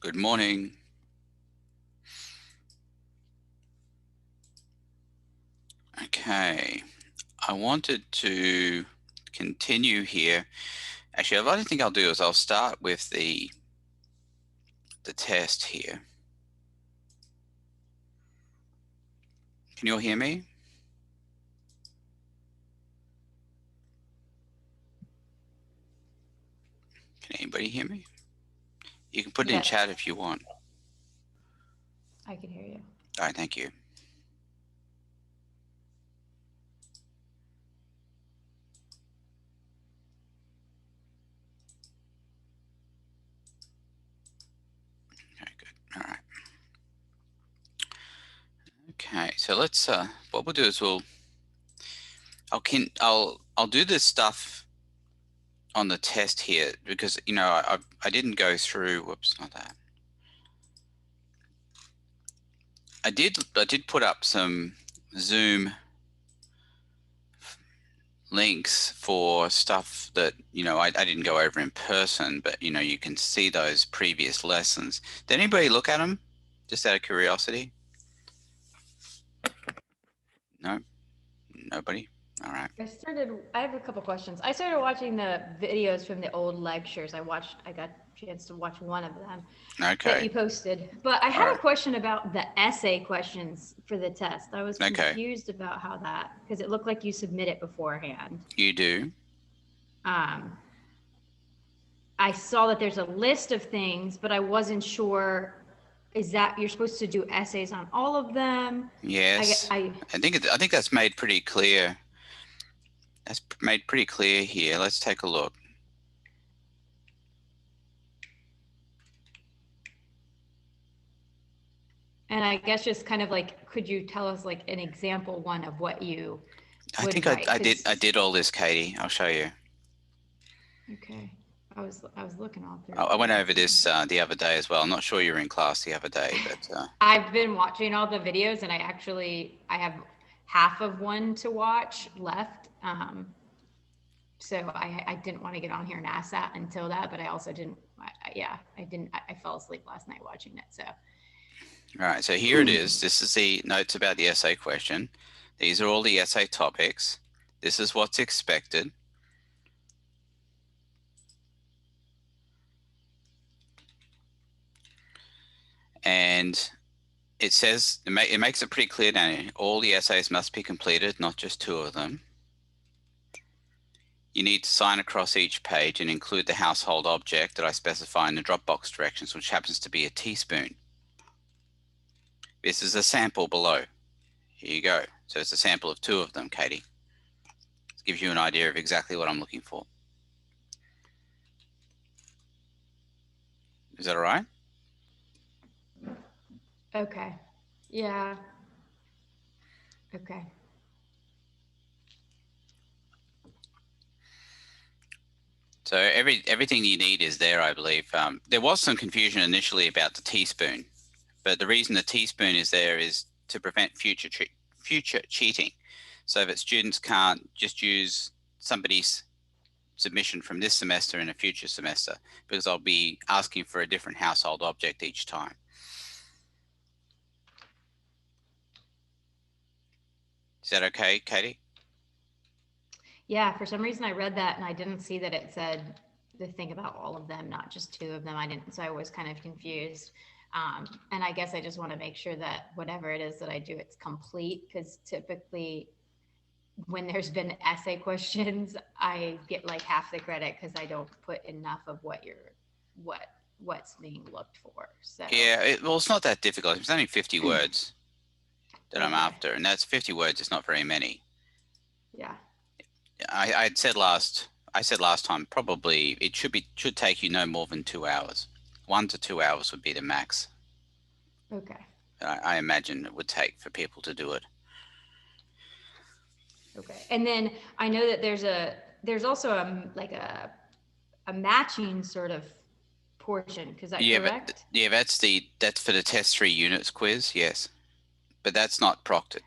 Good morning. Okay, I wanted to continue here. Actually, what I think I'll do is I'll start with the test here. Can you all hear me? Can anybody hear me? You can put it in Yes. chat if you want. I can hear you. All right, thank you. Okay, good. All right. Okay, so let's. What we'll do is I'll do this stuff on the test here because I didn't go through. Whoops, not that. I did put up some Zoom links for stuff that I didn't go over in person, but you can see those previous lessons. Did anybody look at them just out of curiosity? No, nobody. All right. I have a couple questions. I started watching the videos from the old lectures. I got a chance to watch one of them that Okay. you posted. But I All had a right. question about the essay questions for the test. I was Okay. confused about how because it looked like you submit it beforehand. You do. Um, I saw that there's a list of things, but I wasn't sure, is that you're supposed to do essays on all of them? Yes. I think that's made pretty clear. That's made pretty clear here. Let's take a look. And I guess just kind of like, could you tell us like an example one of what you I would think write? I did all this, Katie. I'll show you. Okay. I was looking all through. I went over this the other day as well. I'm not sure you were in class the other day, but I've been watching all the videos and I have half of one to watch left. So I didn't want to get on here and ask that until that, but I also didn't, I fell asleep last night watching it. So. all right, so here it is. This is the notes about the essay question. These are all the essay topics. This is what's expected. And it says, it makes it pretty clear down here, all the essays must be completed, not just 2 of them. You need to sign across each page and include the household object that I specify in the Dropbox directions, which happens to be a teaspoon. This is a sample below. Here you go. So it's a sample of 2 of them, Katie. This gives you an idea of exactly what I'm looking for. Is that all right? Okay. Yeah. Okay. So everything you need is there, I believe. There was some confusion initially about the teaspoon, but the reason the teaspoon is there is to prevent future cheating, so that students can't just use somebody's submission from this semester in a future semester, because I'll be asking for a different household object each time. Is that okay, Katie? Yeah, for some reason I read that and I didn't see that it said the thing about all of them, not just 2 of them. I didn't, so I was kind of confused. And I guess I just want to make sure that whatever it is that I do, it's complete, because typically when there's been essay questions, I get like half the credit because I don't put enough of what's being looked for. So Yeah, well, it's not that difficult. It's only 50 words that I'm okay. after, and that's 50 words. It's not very many. Yeah. I said last time, probably it should take you no more than 2 hours. 1 to 2 hours would be the max. Okay. I imagine it would take for people to do it. Okay. And then I know that there's also a matching sort of portion. Is that correct? That's for the test 3 units quiz. Yes, but that's not proctored.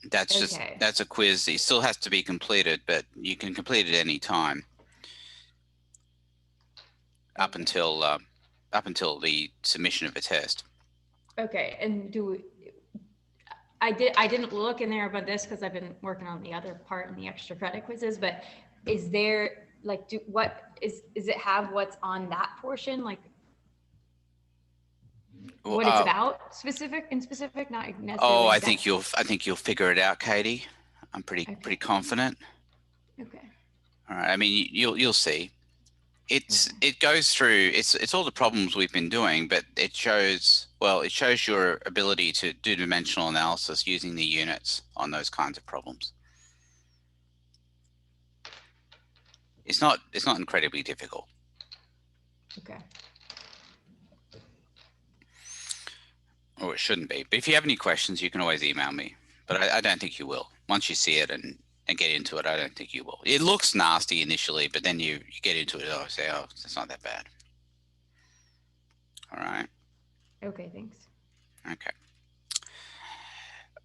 That's a quiz. It still has to be completed, but you can complete it any time up until up until the submission of a test. Okay, and I didn't look in there about this because I've been working on the other part and the extra credit quizzes, but is there like, is it have what's on that portion? Like what it's about specific, not necessarily. I think you'll figure it out, Katie. I'm pretty confident. Okay. All right. I mean, you'll see. It goes through. It's all the problems we've been doing, but it shows your ability to do dimensional analysis using the units on those kinds of problems. It's not incredibly difficult. Okay. Or it shouldn't be. But if you have any questions, you can always email me. But I don't think you will. Once you see it and get into it, I don't think you will. It looks nasty initially, but then you get into it, it's not that bad. All right. Okay, thanks. Okay.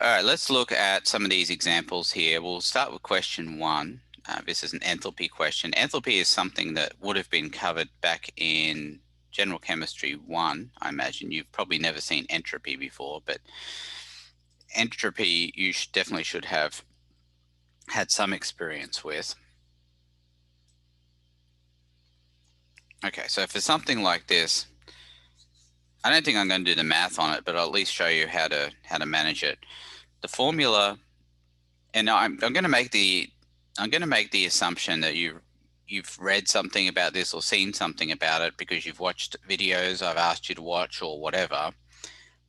All right, let's look at some of these examples here. We'll start with question 1. This is an enthalpy question. Enthalpy is something that would have been covered back in General Chemistry 1, I imagine. You've probably never seen entropy before, but entropy you definitely should have had some experience with. Okay, so for something like this, I don't think I'm going to do the math on it, but I'll at least show you how to manage it. The formula, and I'm going to make the assumption that you've read something about this or seen something about it because you've watched videos I've asked you to watch or whatever.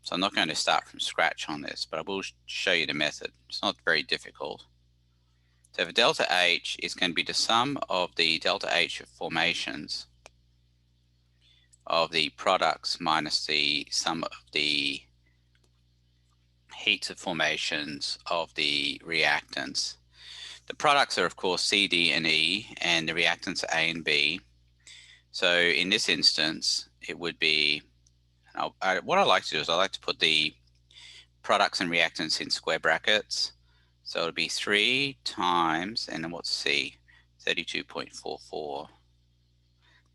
So I'm not going to start from scratch on this, but I will show you the method. It's not very difficult. So for delta H is going to be the sum of the delta H of formations of the products minus the sum of the heats of formations of the reactants. The products are, of course, C, D, and E, and the reactants are A and B. So in this instance, it would be, what I like to do is I like to put the products and reactants in square brackets. So it'll be 3 times, and then what's C? 32.44.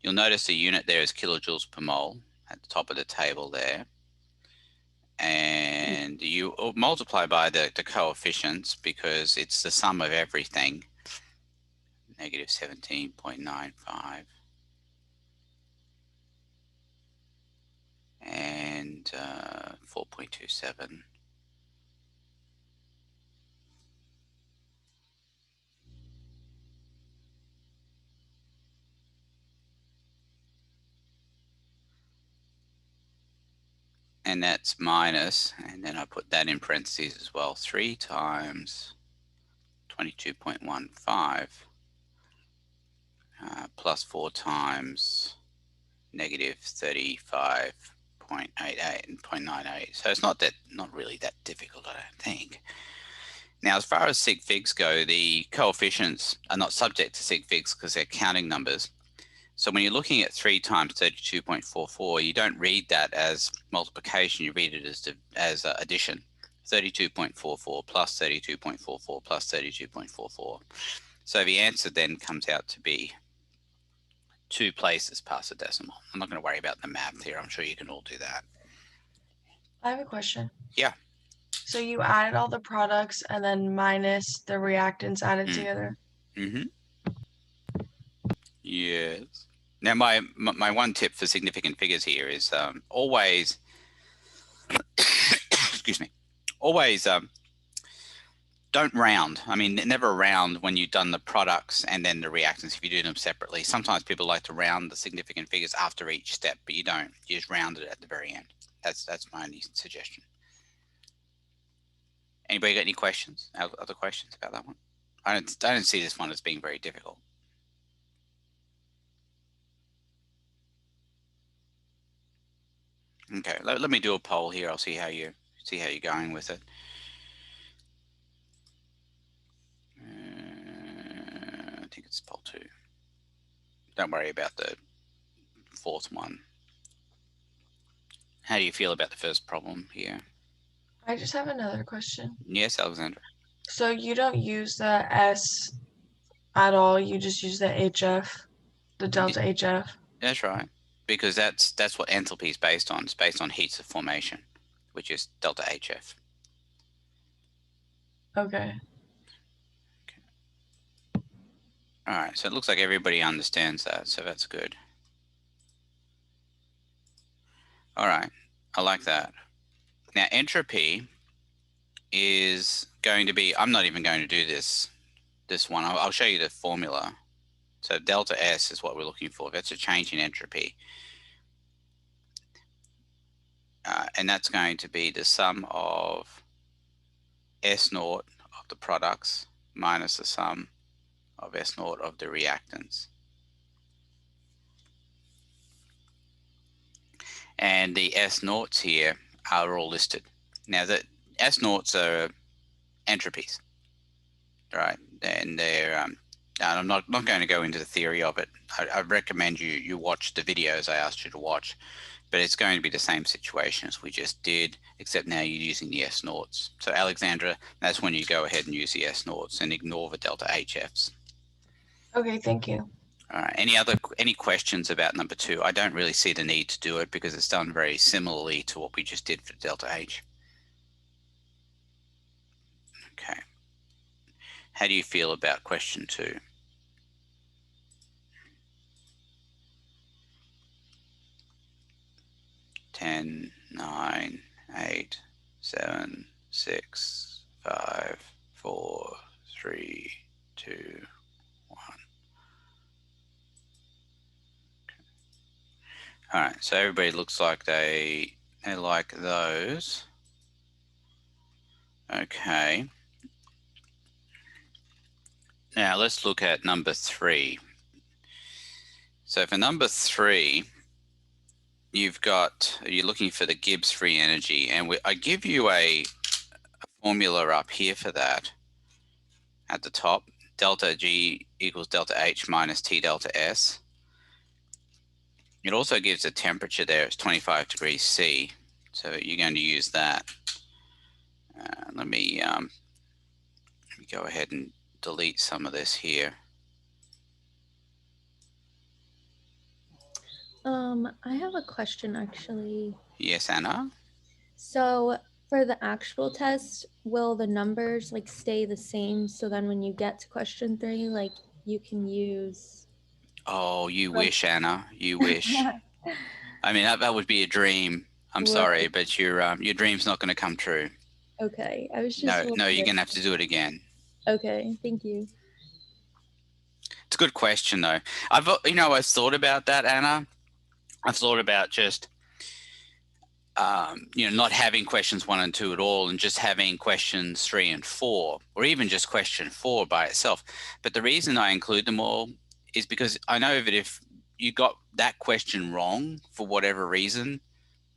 You'll notice the unit there is kilojoules per mole at the top of the table there. And you multiply by the coefficients because it's the sum of everything. Negative 17.95 and 4.27. And that's minus, and then I put that in parentheses as well, 3 times 22.15 plus 4 times negative 35.88 and 0.98. So it's not really that difficult, I don't think. Now, as far as sig figs go, the coefficients are not subject to sig figs because they're counting numbers. So when you're looking at 3 times 32.44, you don't read that as multiplication, you read it as addition. 32.44 plus 32.44 plus 32.44. So the answer then comes out to be 2 places past the decimal. I'm not going to worry about the math here. I'm sure you can all do that. I have a question. Yeah. So you added all the products and then minus the reactants added together? Mm-hmm. Yes. Now, my one tip for significant figures here is always, excuse me, always don't round. I mean, never round when you've done the products and then the reactants if you do them separately. Sometimes people like to round the significant figures after each step, but you don't. You just round it at the very end. That's my only suggestion. Anybody got any questions? Other questions about that one? I don't see this one as being very difficult. Okay, let me do a poll here. I'll see how you're going with it. I think it's poll 2. Don't worry about the 4th one. How do you feel about the first problem here? I just have another question. Yes, Alexandra. So you don't use the S at all. You just use the HF, the delta HF. That's right. because that's what enthalpy is based on. It's based on heats of formation, which is delta HF. Okay. All right, so it looks like everybody understands that, so that's good. All right, I like that. Now entropy is going to be, I'm not even going to do this one. I'll show you the formula. So delta S is what we're looking for. That's a change in entropy. And that's going to be the sum of S naught of the products minus the sum of S naught of the reactants. And the S naughts here are all listed. Now the S naughts are entropies, right? And they're, and I'm not going to go into the theory of it. I recommend you watch the videos I asked you to watch, but it's going to be the same situation as we just did, except now you're using the S naughts. So Alexandra, that's when you go ahead and use the S naughts and ignore the delta HFs. Okay, thank you. All right. Any questions about number 2? I don't really see the need to do it because it's done very similarly to what we just did for delta H. Okay. How do you feel about question 2? Ten, 9, 8, 7, 6, 5, 4, 3, 2, 1. All right, so everybody looks like they like those. Okay. Now let's look at number 3. So for number 3, you're looking for the Gibbs free energy, and I give you a formula up here for that at the top. Delta G equals delta H minus T delta S. It also gives a temperature there. It's 25 degrees C. So you're going to use that. Let me go ahead and delete some of this here. I have a question actually. Yes, Anna? So for the actual test, will the numbers like stay the same? So then when you get to question 3, like you can use. Oh, you wish, Anna. You wish. I mean, that would be a dream. I'm sorry, but your dream's not going to come true. Okay, I was just. No, you're going to have to do it again. Okay, thank you. It's a good question, though. I've thought about that, Anna. I've thought about just, not having questions 1 and 2 at all, and just having questions 3 and 4, or even just question 4 by itself. But the reason I include them all is because I know that if you got that question wrong for whatever reason,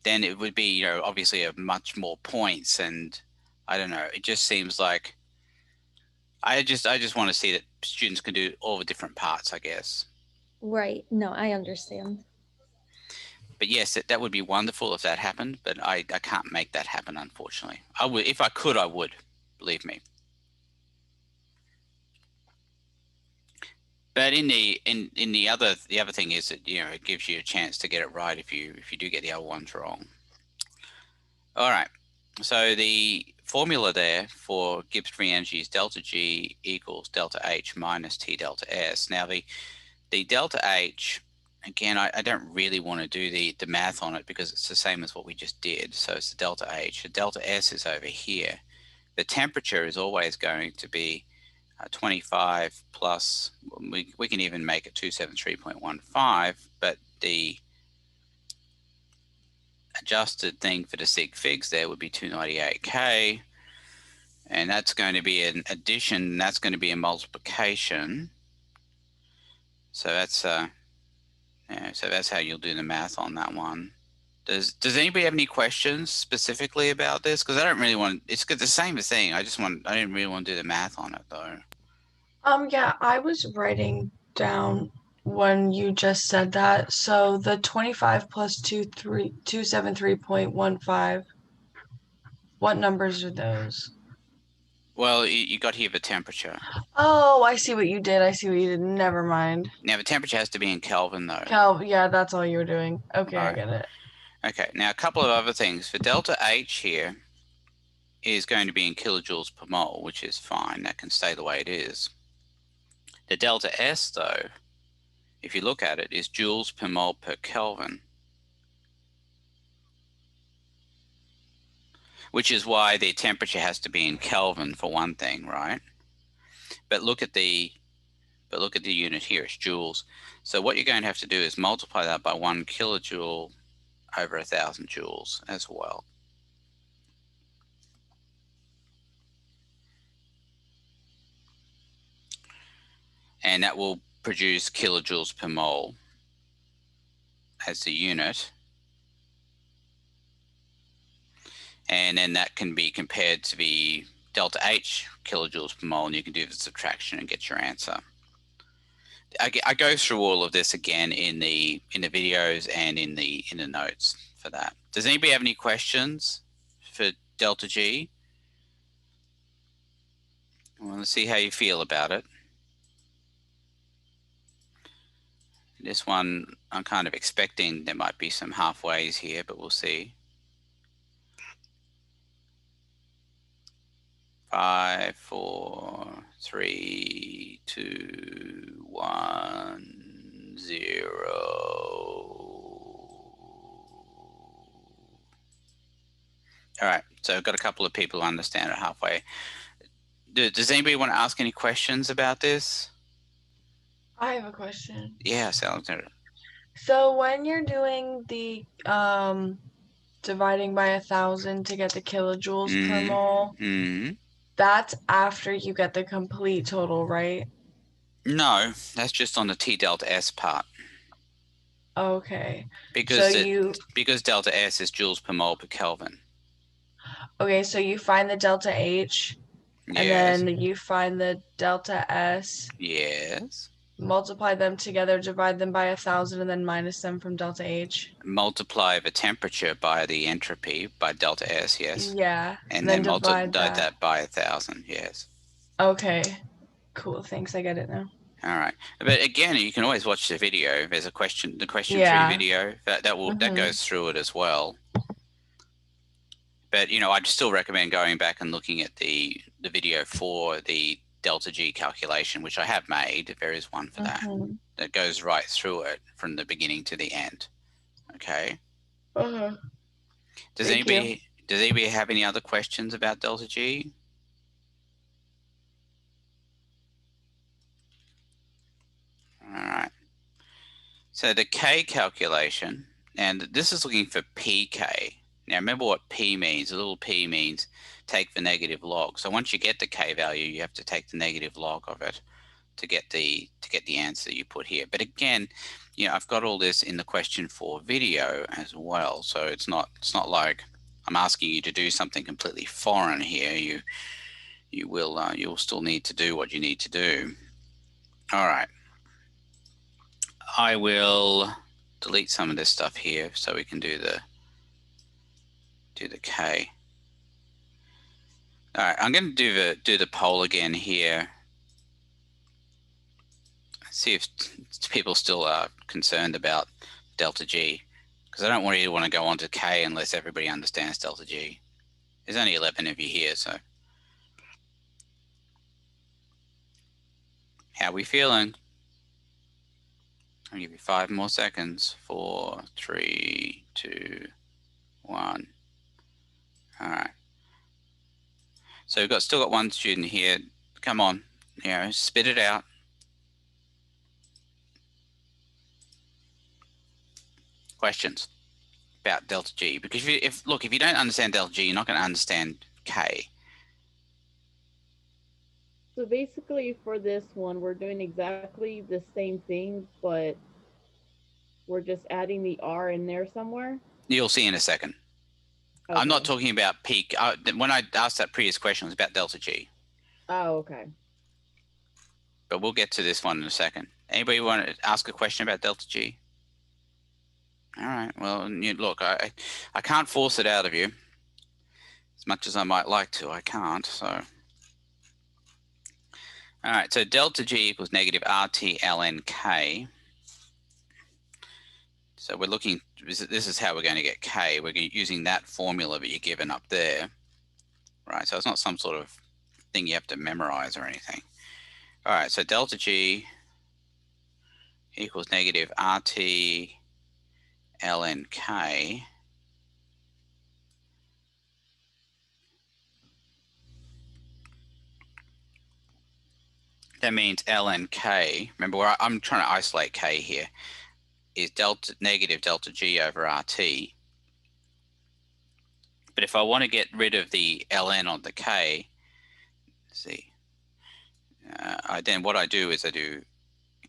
then it would be, obviously a much more points. And I don't know, it just seems like I just want to see that students can do all the different parts, I guess. Right. No, I understand. But yes, that would be wonderful if that happened, but I can't make that happen, unfortunately. I would, if I could, I would, believe me. But the other thing is that it gives you a chance to get it right if you do get the other ones wrong. All right. So the formula there for Gibbs free energy is delta G equals delta H minus T delta S. Now the delta H, again, I don't really want to do the math on it because it's the same as what we just did. So it's the delta H. The delta S is over here. The temperature is always going to be 25 plus, we can even make it 273.15, but the adjusted thing for the sig figs there would be 298K. And that's going to be an addition, that's going to be a multiplication. So that's so that's how you'll do the math on that one. Does anybody have any questions specifically about this? Because I don't really want, it's the same thing. I didn't really want to do the math on it though. Yeah, I was writing down when you just said that. So the 25 plus 273.15, what numbers are those? Well, you got here the temperature. Oh, I see what you did. I see what you did. Never mind. Now the temperature has to be in Kelvin though. Yeah, that's all you were doing. Okay, I Right. get it. Okay, now a couple of other things. For delta H here is going to be in kilojoules per mole, which is fine. That can stay the way it is. The delta S though, if you look at it, is joules per mole per Kelvin. Which is why the temperature has to be in Kelvin for one thing, right? But look at the unit here, it's joules. So what you're going to have to do is multiply that by 1 kilojoule over 1,000 joules as well. And that will produce kilojoules per mole as the unit. And then that can be compared to the delta H kilojoules per mole, and you can do the subtraction and get your answer. I go through all of this again in the videos and in the notes for that. Does anybody have any questions for delta G? I want to see how you feel about it. This one, I'm kind of expecting there might be some halfways here, but we'll see. 5, 4, 3, 2, 1, 0. All right, so I've got a couple of people who understand it halfway. Does anybody want to ask any questions about this? I have a question. Yes, Alexander. So when you're doing the dividing by 1,000 to get the kilojoules per mole, that's after you get the complete total, right? No, that's just on the T delta S part. Okay. Because So because delta S is joules per mole per Kelvin. Okay, so you find the delta H, Yes. and then you find the delta S. Yes. Multiply them together, divide them by 1,000, and then minus them from delta H. Multiply the temperature by the entropy by delta S, yes. Yeah. And then multiply divide that by 1,000, yes. Okay. Cool. Thanks. I get it now. All right, but again, you can always watch the video. There's the question 3 video that goes through it as well. But I'd still recommend going back and looking at the video for the delta G calculation, which I have made. There is one for that goes right through it from the beginning to the end. Okay. Does anybody have any other questions about delta G? All right. So the K calculation, and this is looking for PK. Now remember what P means. A little p means take the negative log. So once you get the K value, you have to take the negative log of it to get the answer you put here. But again, I've got all this in the question for video as well. So it's not like I'm asking you to do something completely foreign here. You'll still need to do what you need to do. All right. I will delete some of this stuff here so we can do the K. All right, I'm going to do the poll again here. See if people still are concerned about delta G, because I don't want you to want to go on to K unless everybody understands delta G. There's only 11 of you here, so how are we feeling? I'll give you 5 more seconds. 4, 3, 2, 1. All right. So we've still got one student here. Come on, spit it out. Questions about delta G? Because if you don't understand delta G, you're not going to understand K. So basically for this one, we're doing exactly the same thing, but we're just adding the R in there somewhere? You'll see in a second. Okay. I'm not talking about peak. When I asked that previous question, it was about delta G. Oh, okay. But we'll get to this one in a second. Anybody want to ask a question about delta G? All right. Well, look, I can't force it out of you. As much as I might like to, I can't. So All right, so delta G equals negative RT ln K. So we're looking, this is how we're going to get K. We're using that formula that you're given up there, right? So it's not some sort of thing you have to memorize or anything. All right, so delta G equals negative RT ln K. That means ln K, remember I'm trying to isolate K here, is negative delta G over RT. But if I want to get rid of the ln on the K, let's see, then what I do is I do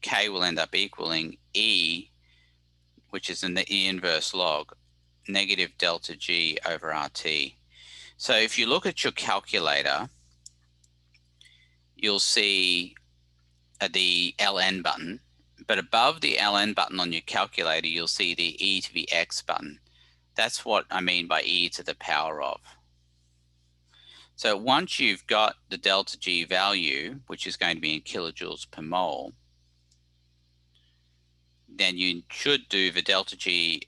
K will end up equaling E, which is in the E inverse log, negative delta G over RT. So if you look at your calculator, you'll see the ln button, but above the ln button on your calculator, you'll see the e to the x button. That's what I mean by e to the power of. So once you've got the delta G value, which is going to be in kilojoules per mole, then you should do the delta G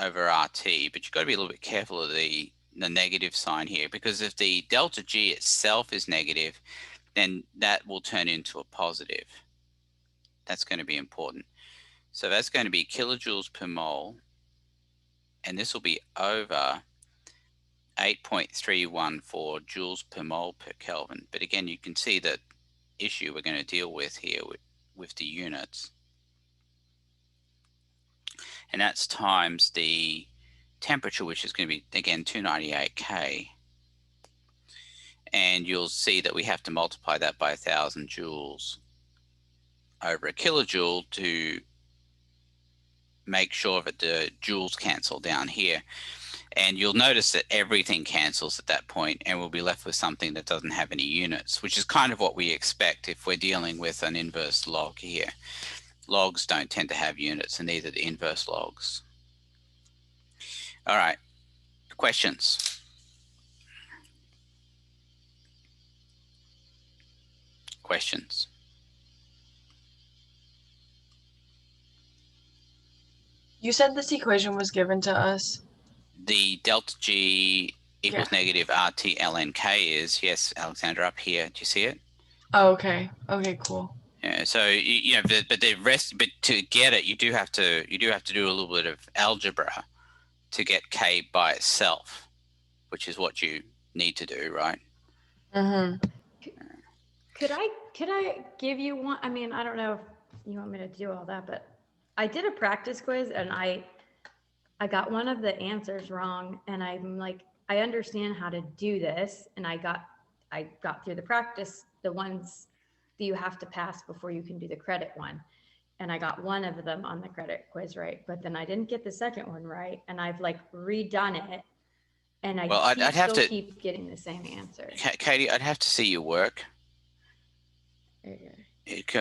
over RT, but you've got to be a little bit careful of the negative sign here, because if the delta G itself is negative, then that will turn into a positive. That's going to be important. So that's going to be kilojoules per mole, and this will be over 8.314 joules per mole per Kelvin. But again, you can see the issue we're going to deal with here with the units. And that's times the temperature, which is going to be, again, 298 K. And you'll see that we have to multiply that by 1,000 joules over a kilojoule to make sure that the joules cancel down here. And you'll notice that everything cancels at that point, and we'll be left with something that doesn't have any units, which is kind of what we expect if we're dealing with an inverse log here. Logs don't tend to have units, and neither the inverse logs. All right, questions? Questions? You said this equation was given to us. The delta G equals negative RT ln K is, yes, Alexandra, up here. Do you see it? Oh, okay. Okay, cool. Yeah. So you know, but the rest, but to get it, you do have to do a little bit of algebra to get K by itself, which is what you need to do, right? Mm-hmm. Could I give you one? I mean, I don't know if you want me to do all that, but I did a practice quiz and I got one of the answers wrong, and I'm like, I understand how to do this, and I got through the practice, the ones that you have to pass before you can do the credit one, and I got one of them on the credit quiz right, but then I didn't get the second one right, and I've like redone it, and I keep getting the same answer. Katie, I'd have to see your work. Okay.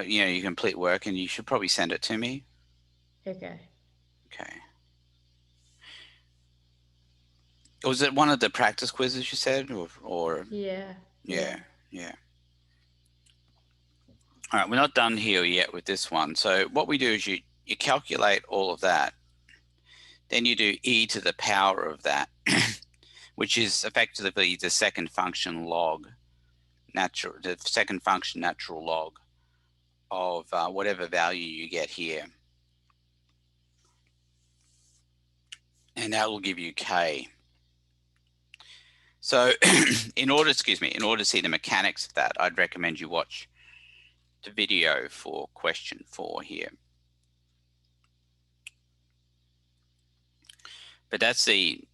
You know, your complete work, and you should probably send it to me. Okay. Okay. Was it one of the practice quizzes you said, or? Yeah. Yeah. All right, we're not done here yet with this one. So what we do is you calculate all of that. Then you do e to the power of that, which is effectively the second function log, the second function natural log of whatever value you get here. And that will give you K. So in order to see the mechanics of that, I'd recommend you watch the video for question 4 here. But that's the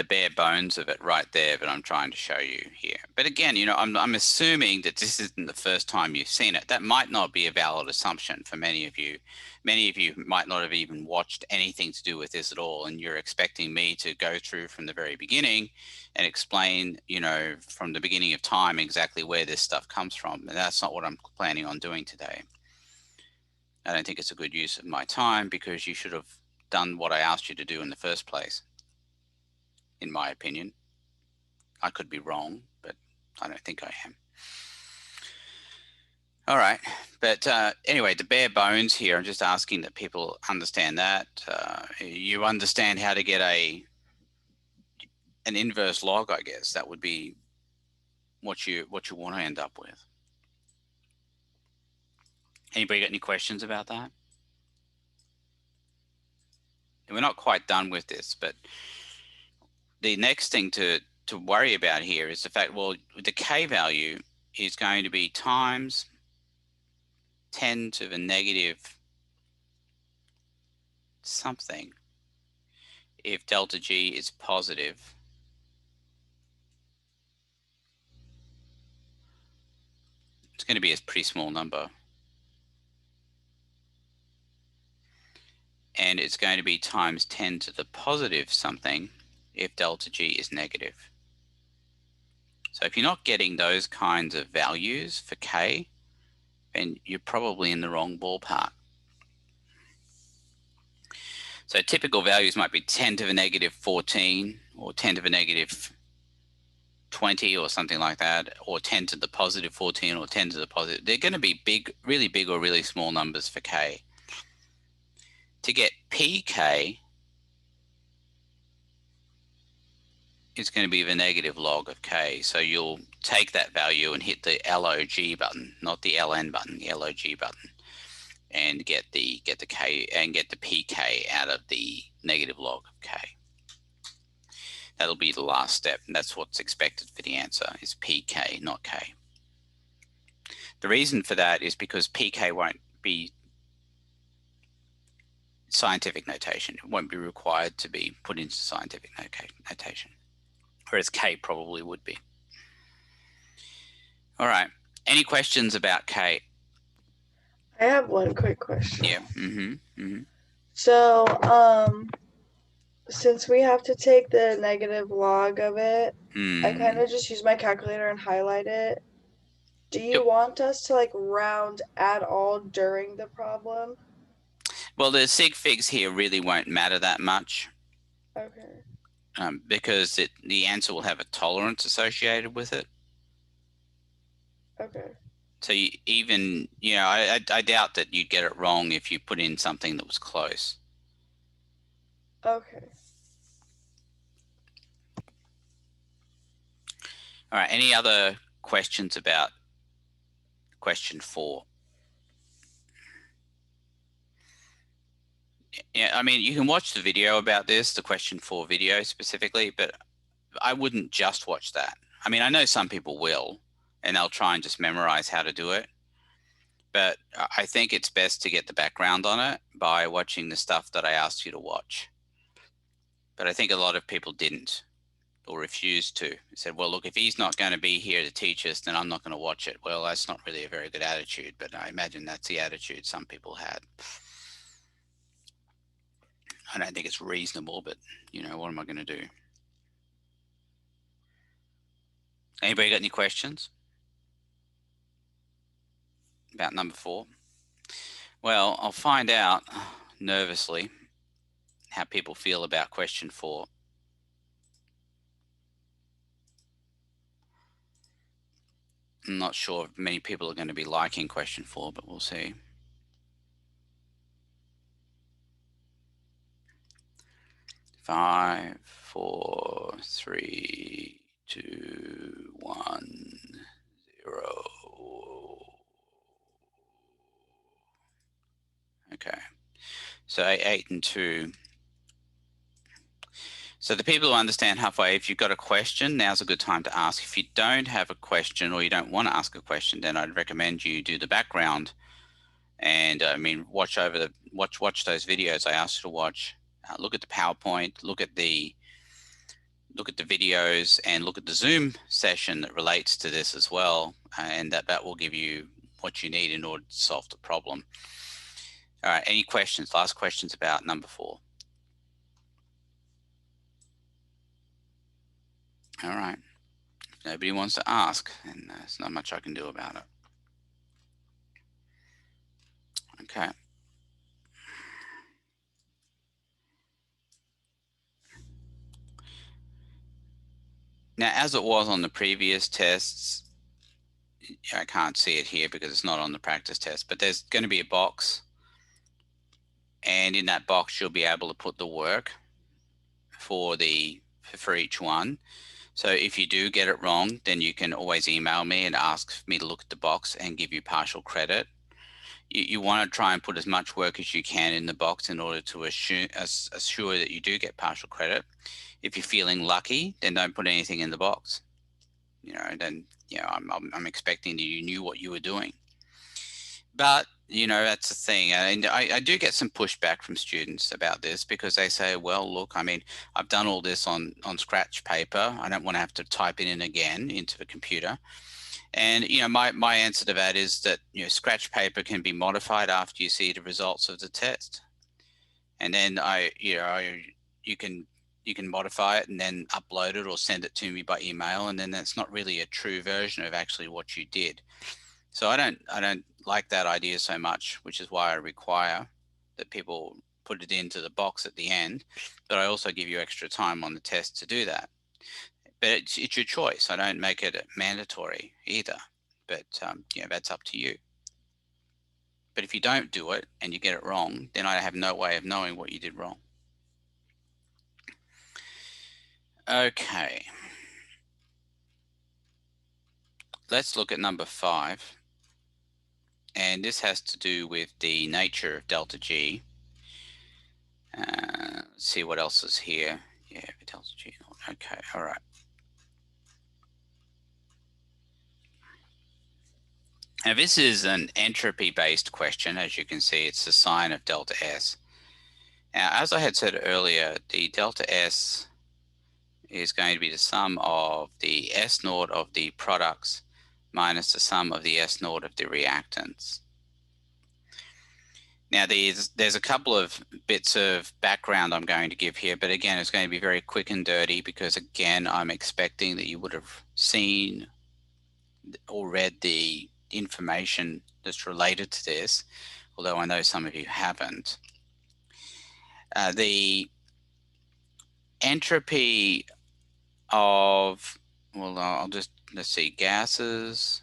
bare bones of it right there that I'm trying to show you here. But again, you know, I'm assuming that this isn't the first time you've seen it. That might not be a valid assumption for many of you. Many of you might not have even watched anything to do with this at all, and you're expecting me to go through from the very beginning and explain, you know, from the beginning of time exactly where this stuff comes from. And that's not what I'm planning on doing today. I don't think it's a good use of my time, because you should have done what I asked you to do in the first place. In my opinion. I could be wrong, but I don't think I am. All right, but anyway, the bare bones here, I'm just asking that people understand that. You understand how to get an inverse log, I guess. That would be what you want to end up with. Anybody got any questions about that? And we're not quite done with this, but the next thing to worry about here is the fact, well, the K value is going to be times 10 to the negative something if delta G is positive. It's going to be a pretty small number. And it's going to be times 10 to the positive something if delta G is negative. So if you're not getting those kinds of values for K, then you're probably in the wrong ballpark. So typical values might be 10 to the negative 14 or 10 to the negative 20 or something like that, or 10 to the positive 14 or 10 to the positive. They're going to be big, really big or really small numbers for K. To get PK, it's going to be the negative log of K. So you'll take that value and hit the LOG button, not the LN button, the LOG button, and get the K and get the PK out of the negative log of K. That'll be the last step, and that's what's expected for the answer, is PK, not K. The reason for that is because PK won't be scientific notation. It won't be required to be put into scientific notation, whereas K probably would be. All right, any questions about K? I have one quick question. Yeah. So, since we have to take the negative log of it, I kind of just use my calculator and highlight it. Do you want us to like round at all during the problem? Well, the sig figs here really won't matter that much. Okay. Because the answer will have a tolerance associated with it. Okay. So I doubt that you'd get it wrong if you put in something that was close. Okay. All right, any other questions about question 4? Yeah, I mean, you can watch the video about this, the question 4 video specifically, but I wouldn't just watch that. I mean, I know some people will, and they'll try and just memorize how to do it. But I think it's best to get the background on it by watching the stuff that I asked you to watch. But I think a lot of people didn't or refused to. They said, well, look, if he's not going to be here to teach us, then I'm not going to watch it. Well, that's not really a very good attitude, but I imagine that's the attitude some people had. I don't think it's reasonable, but what am I going to do? Anybody got any questions about number 4? Well, I'll find out nervously how people feel about question 4. I'm not sure if many people are going to be liking question 4, but we'll see. Five, 4, 3, 2, 1, 0. Okay, so 8 and 2. So the people who understand halfway, if you've got a question, now's a good time to ask. If you don't have a question or you don't want to ask a question, then I'd recommend you do the background and watch those videos I asked you to watch. Look at the PowerPoint, look at the videos, and look at the Zoom session that relates to this as well, and that will give you what you need in order to solve the problem. All right, any questions? Last questions about number 4. All right, if nobody wants to ask, then there's not much I can do about it. Okay. Now, as it was on the previous tests, I can't see it here because it's not on the practice test, but there's going to be a box, and in that box you'll be able to put the work for each one. So if you do get it wrong, then you can always email me and ask me to look at the box and give you partial credit. You want to try and put as much work as you can in the box in order to assure that you do get partial credit. If you're feeling lucky, then don't put anything in the box. Then I'm expecting that you knew what you were doing. But that's the thing, and I do get some pushback from students about this because they say, well, look, I mean, I've done all this on scratch paper. I don't want to have to type it in again into the computer. And my answer to that is that scratch paper can be modified after you see the results of the test, and then you can modify it and then upload it or send it to me by email, and then that's not really a true version of actually what you did. So I don't like that idea so much, which is why I require that people put it into the box at the end, but I also give you extra time on the test to do that. But it's your choice. I don't make it mandatory either, but that's up to you. But if you don't do it and you get it wrong, then I have no way of knowing what you did wrong. Okay. Let's look at number 5. And this has to do with the nature of delta G. Let's see what else is here. Yeah, delta G. Okay, all right. Now this is an entropy-based question. As you can see, it's the sign of delta S. Now, as I had said earlier, the delta S is going to be the sum of the S naught of the products minus the sum of the S naught of the reactants. Now, there's a couple of bits of background I'm going to give here, but again, it's going to be very quick and dirty because, again, I'm expecting that you would have seen or read the information that's related to this, although I know some of you haven't. The entropy of, well, let's see, gases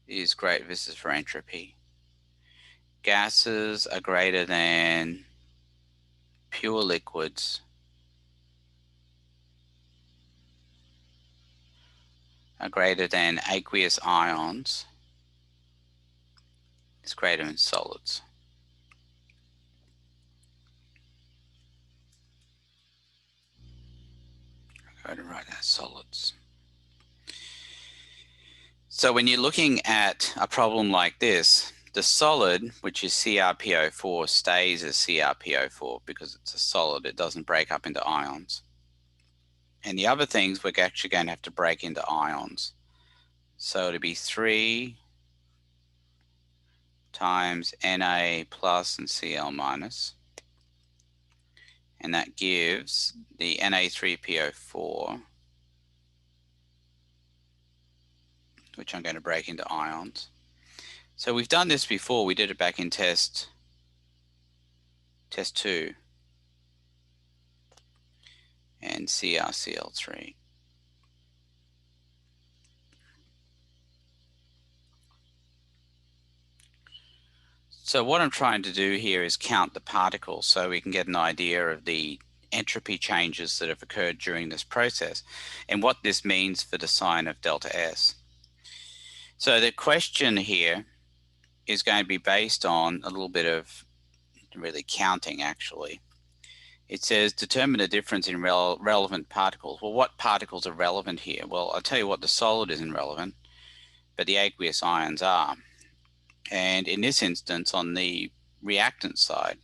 is great. This is for entropy. Gases are greater than pure liquids are greater than aqueous ions is greater than solids. I'm going to write that solids. So when you're looking at a problem like this, the solid, which is CrPO4, stays as CrPO4 because it's a solid. It doesn't break up into ions. And the other things we're actually going to have to break into ions. So it'll be 3 times Na plus and Cl minus. And that gives the Na3PO4, which I'm going to break into ions. So we've done this before. We did it back in test 2 and CrCl3. So what I'm trying to do here is count the particles so we can get an idea of the entropy changes that have occurred during this process and what this means for the sign of delta S. So the question here is going to be based on a little bit of really counting, actually. It says determine the difference in relevant particles. Well, what particles are relevant here? Well, I'll tell you what, the solid isn't relevant, but the aqueous ions are. And in this instance, on the reactant side,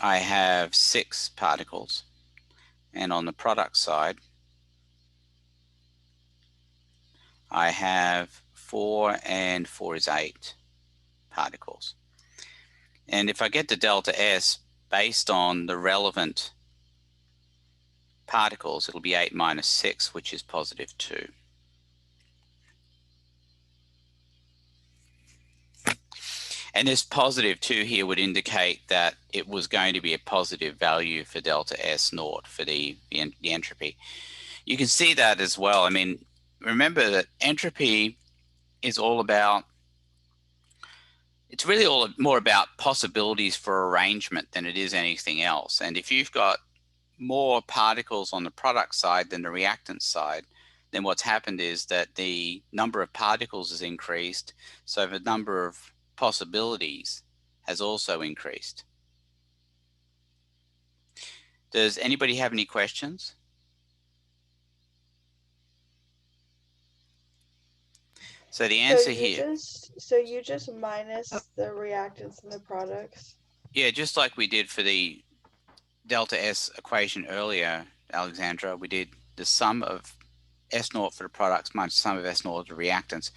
I have 6 particles. And on the product side, I have 4, and 4 is 8 particles. And if I get the delta S based on the relevant particles, it'll be 8 minus 6, which is positive 2. And this positive 2 here would indicate that it was going to be a positive value for delta S naught for the entropy. You can see that as well. I mean, remember that entropy is all about, it's really all more about possibilities for arrangement than it is anything else. And if you've got more particles on the product side than the reactant side, then what's happened is that the number of particles has increased, so the number of possibilities has also increased. Does anybody have any questions? So the answer here. So you just minus the reactants and the products? Yeah, just like we did for the delta S equation earlier, Alexandra, we did the sum of S naught for the products minus the sum of S naught of the reactants.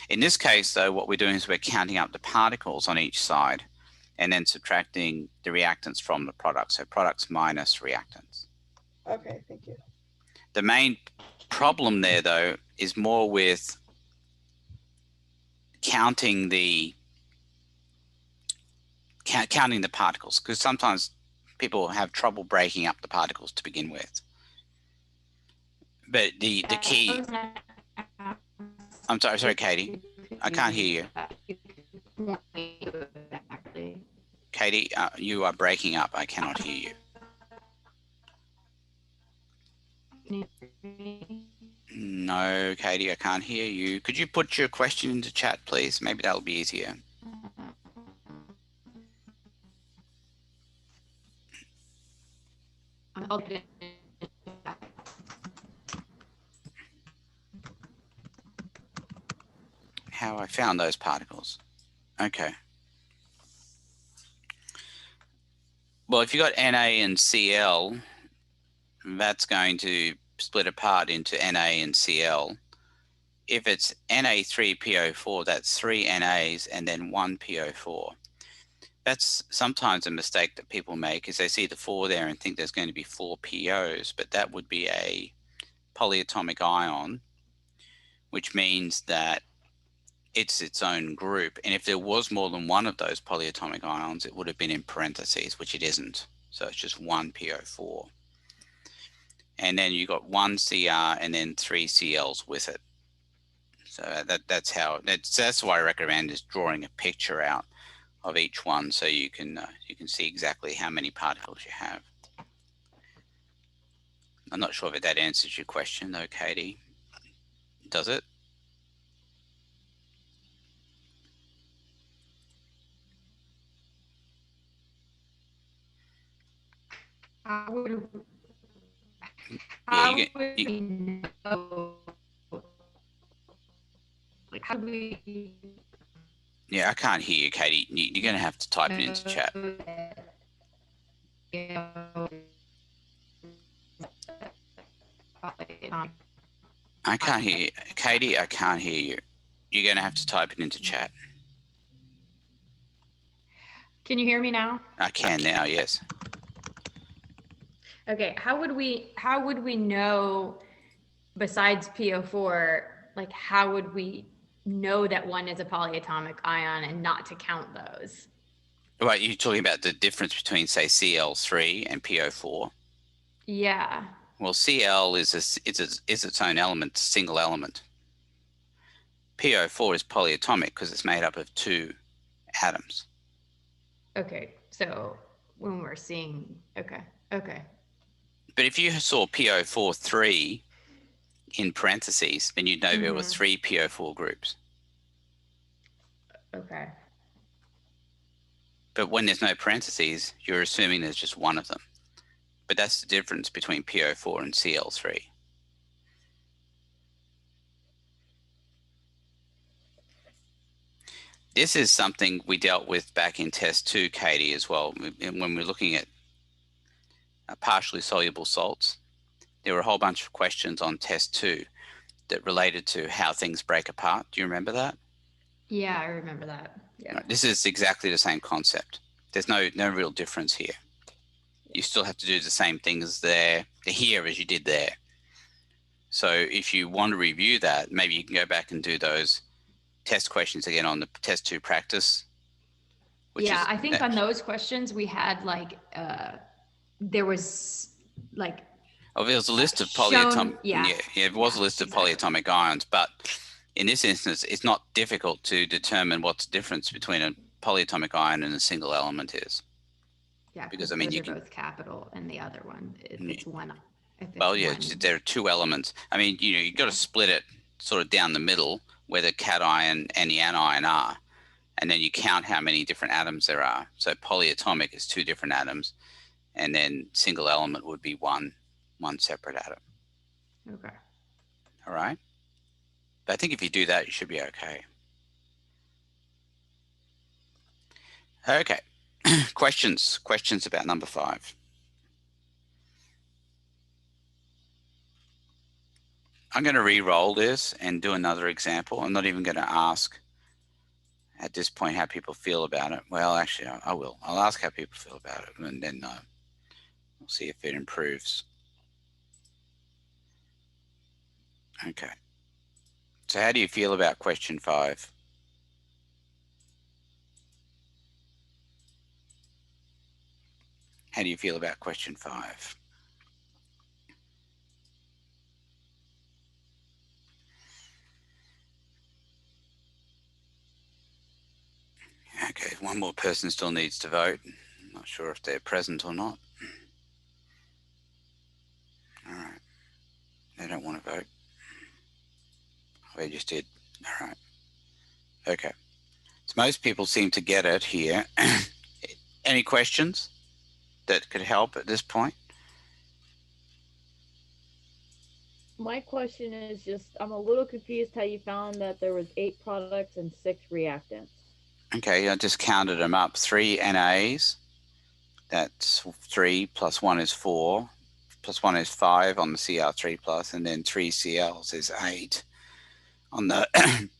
In this case, though, what we're doing is we're counting up the particles on each side and then subtracting the reactants from the products. So products minus reactants. Okay, thank you. The main problem there, though, is more with counting the particles, because sometimes people have trouble breaking up the particles to begin with. But the key, I'm sorry, Katie, I can't hear you. Katie, you are breaking up. I cannot hear you. No, Katie, I can't hear you. Could you put your question into chat, please? Maybe that'll be easier. How I found those particles. Okay. Well, if you got Na and Cl, that's going to split apart into Na and Cl. If it's Na3PO4, that's 3 Nas and then 1 PO4. That's sometimes a mistake that people make, is they see the 4 there and think there's going to be 4 POs, but that would be a polyatomic ion, which means that it's its own group. And if there was more than one of those polyatomic ions, it would have been in parentheses, which it isn't. So it's just 1 PO4. And then you got 1 Cr and then 3 Cls with it. So that's why I recommend is drawing a picture out of each one, so you can see exactly how many particles you have. I'm not sure if that answers your question though, Katie. Does it? How would we know? Like, how do we? Yeah, I can't hear you, Katie. You're going to have to type it into chat. I can't hear you. Katie, I can't hear you. You're going to have to type it into chat. Can you hear me now? I can now, yes. Okay, how would we know, besides PO4, like how would we know that one is a polyatomic ion and not to count those? Right, you're talking about the difference between, say, Cl3 and PO4? Yeah. Well, Cl is its own element, single element. PO4 is polyatomic because it's made up of 2 atoms. Okay, so when we're seeing, okay. But if you saw PO4 in parentheses, then you'd know there were 3 PO4 groups. Okay. But when there's no parentheses, you're assuming there's just one of them. But that's the difference between PO4 and Cl3. This is something we dealt with back in test 2, Katie, as well. When we're looking at partially soluble salts, there were a whole bunch of questions on test 2 that related to how things break apart. Do you remember that? Yeah, I remember that. Yeah. Right. This is exactly the same concept. There's no real difference here. You still have to do the same things here as you did there. So if you want to review that, maybe you can go back and do those test questions again on the test 2 practice Yeah, I think on those questions we had like there was like oh, there was a list of polyatomic. Yeah, it was a list of polyatomic ions, but in this instance, it's not difficult to determine what the difference between a polyatomic ion and a single element is. Yeah, because I mean, those are both capital, and the other one, if it's one. Well, yeah, there are two elements. I mean, you've got to split it sort of down the middle where the cation and the anion are, and then you count how many different atoms there are. So polyatomic is two different atoms, and then single element would be one separate atom. Okay. All right. But I think if you do that, you should be okay. Okay. Questions about number 5. I'm going to re-roll this and do another example. I'm not even going to ask at this point how people feel about it. Well, actually, I will. I'll ask how people feel about it, and then we'll see if it improves. Okay. So how do you feel about question 5? How do you feel about question 5? Okay, one more person still needs to vote. I'm not sure if they're present or not. All right. They don't want to vote. They just did. All right. Okay. So most people seem to get it here. Any questions that could help at this point? My question is just, I'm a little confused how you found that there was 8 products and 6 reactants. Okay, I just counted them up. 3 NAs, that's 3 plus 1 is 4, plus 1 is 5 on the Cr3 plus, and then 3 Cls is 8. On the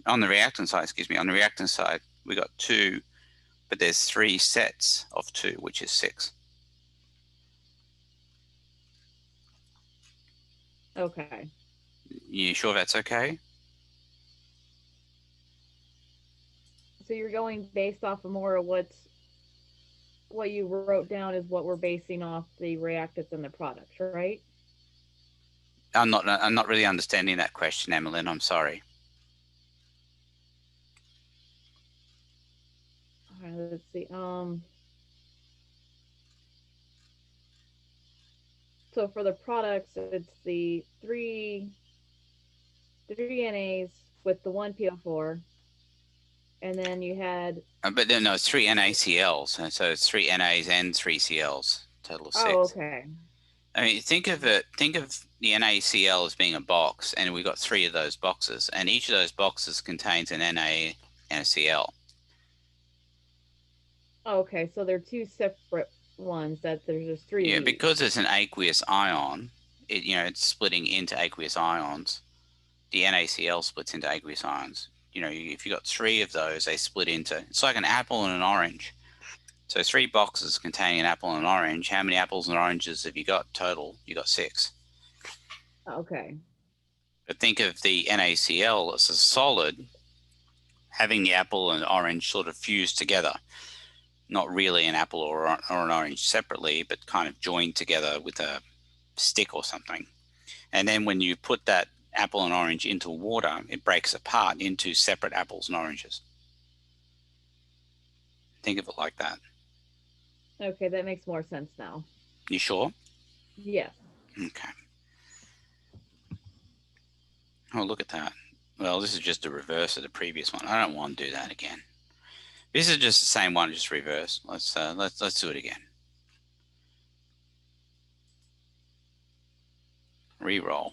on the reactant side, on the reactant side, we got 2, but there's 3 sets of 2, which is 6. Okay. You sure that's okay? So you're going based off of more of what you wrote down is what we're basing off the reactants and the products, right? I'm not really understanding that question, Emmeline. I'm sorry. All right, let's see. So for the products, it's the three NAs with the 1 PO4, and then you had. But then no, it's 3 NaCls, and so it's 3 NAs and 3 Cls, total of 6. Oh, okay. I mean, think of the NaCl as being a box, and we've got 3 of those boxes, and each of those boxes contains an Na and a Cl. Okay, so they're 2 separate ones. That there's just 3. Yeah, because it's an aqueous ion, it's splitting into aqueous ions. The NaCl splits into aqueous ions. If you got 3 of those, they split into. It's like an apple and an orange. So 3 boxes containing an apple and an orange. How many apples and oranges have you got total? You got 6. Okay. But think of the NaCl as a solid, having the apple and orange sort of fused together. Not really an apple or an orange separately, but kind of joined together with a stick or something. And then when you put that apple and orange into water, it breaks apart into separate apples and oranges. Think of it like that. Okay, that makes more sense now. You sure? Yes. Okay. Oh, look at that. Well, this is just a reverse of the previous one. I don't want to do that again. This is just the same one, just reverse. Let's do it again. Re-roll.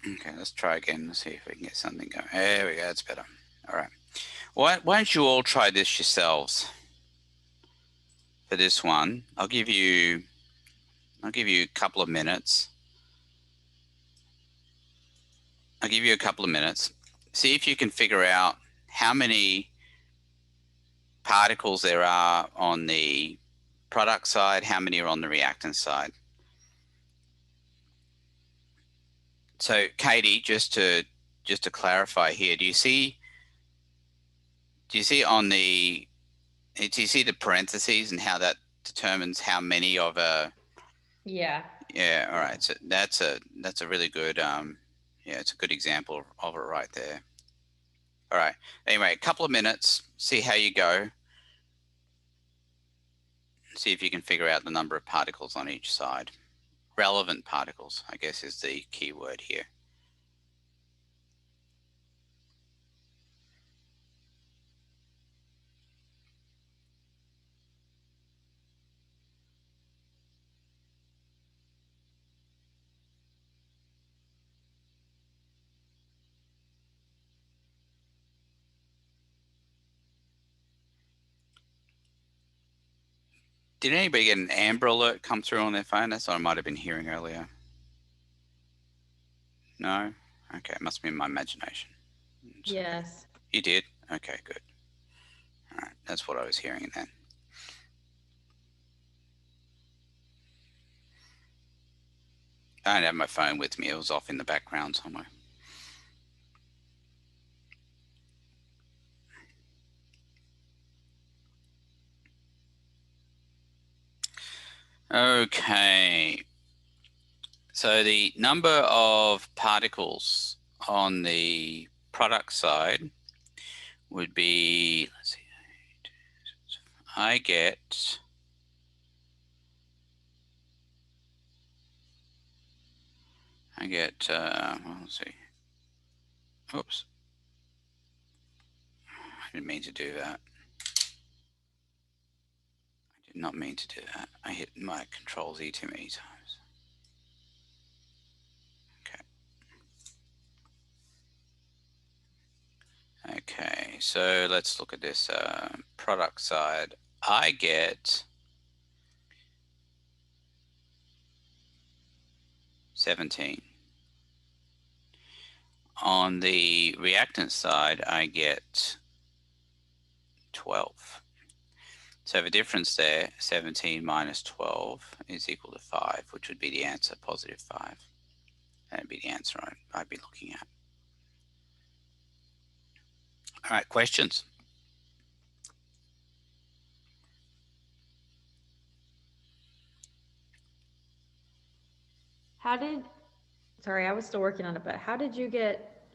Okay, let's try again. Let's see if we can get something going. There we go. That's better. All right. Why don't you all try this yourselves? For this one, I'll give you a couple of minutes. See if you can figure out how many particles there are on the product side, how many are on the reactant side. So Katie, just to clarify here, do you see on the, do you see the parentheses and how that determines how many of a? Yeah. Yeah. All right. So that's a really good, yeah, it's a good example of it right there. All right. Anyway, a couple of minutes, see how you go. See if you can figure out the number of particles on each side. Relevant particles, I guess, is the key word here. Did anybody get an Amber Alert come through on their phone? That's what I might have been hearing earlier. No? Okay, it must be in my imagination. Yes. You did? Okay, good. All right, that's what I was hearing then. I don't have my phone with me. It was off in the background somewhere. Okay. So the number of particles on the product side would be, let's see, I get well, let's see. Oops. I didn't mean to do that. I did not mean to do that. I hit my Control Z too many times. Okay. Okay, so let's look at this product side. I get 17. On the reactant side, I get 12. So the difference there, 17 minus 12 is equal to 5, which would be the answer, positive 5. That would be the answer I'd be looking at. All right, questions? Sorry, I was still working on it, but how did you get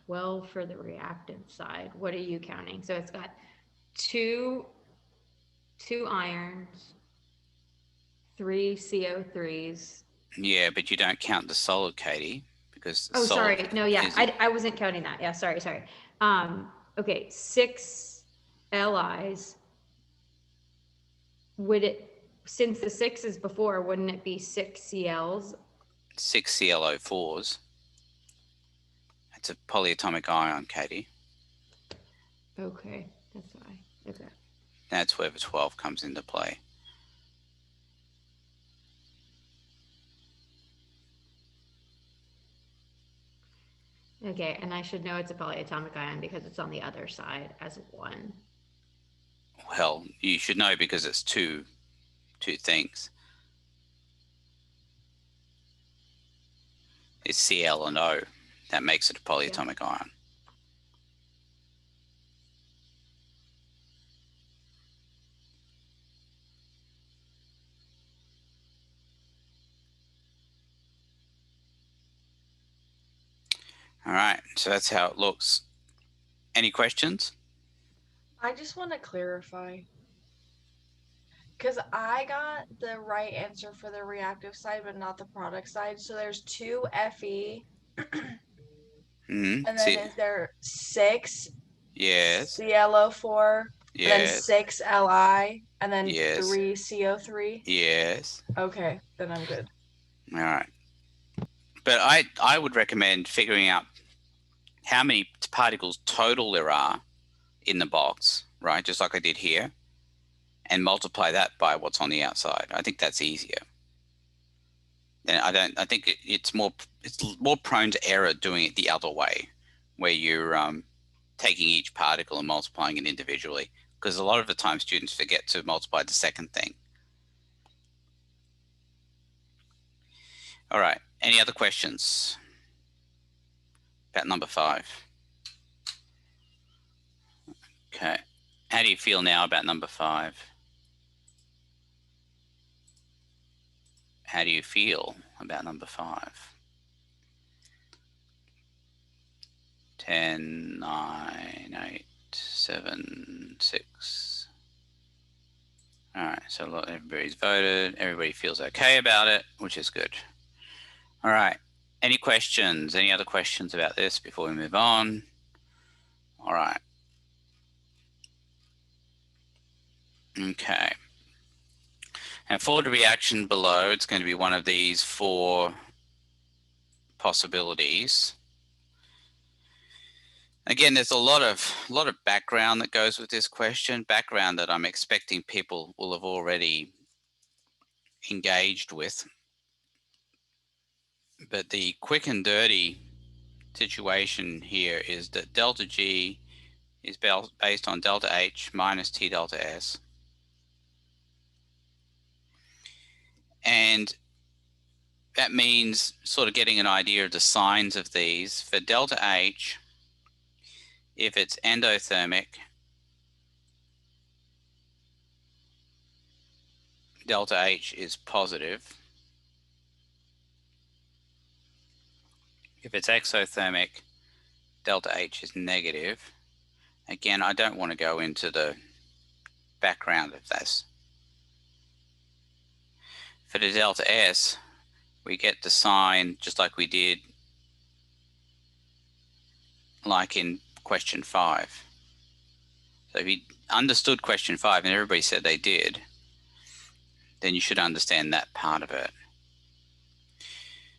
12 for the reactant side? What are you counting? So it's got two irons, 3 CO3s. Yeah, but you don't count the solid, Katie, because oh, sorry. No, yeah, I wasn't counting that. Yeah, sorry. Okay, 6 LIs. Would it, since the 6 is before, wouldn't it be 6 CLs? 6 ClO4s. That's a polyatomic ion, Katie. Okay, that's why. Okay. That's where the 12 comes into play. Okay, and I should know it's a polyatomic ion because it's on the other side as 1. Well, you should know because it's two things. It's Cl and O. That makes it a polyatomic ion. All right, so that's how it looks. Any questions? I just want to clarify. Because I got the right answer for the reactive side, but not the product side. So there's 2 Fe. And then is there 6 ClO4? Yes. And then 6 Li? And then 3 CO3? Yes. Okay, then I'm good. All right. But I would recommend figuring out how many particles total there are in the box, right? Just like I did here, and multiply that by what's on the outside. I think that's easier. And I think it's more prone to error doing it the other way, where you're taking each particle and multiplying it individually, because a lot of the time students forget to multiply the second thing. All right, any other questions about number 5? Okay, how do you feel now about number 5? How do you feel about number 5? 10, 9, 8, 7, 6. All right, so everybody's voted. Everybody feels okay about it, which is good. All right, any questions? Any other questions about this before we move on? All right. Okay. And for the reaction below, it's going to be one of these 4 possibilities. Again, there's a lot of background that goes with this question, background that I'm expecting people will have already engaged with. But the quick and dirty situation here is that delta G is based on delta H minus T delta S. And that means sort of getting an idea of the signs of these. For delta H, if it's endothermic, delta H is positive. If it's exothermic, delta H is negative. Again, I don't want to go into the background of this. For the delta S, we get the sign just like we did like in question 5. So if you understood question 5, and everybody said they did, then you should understand that part of it.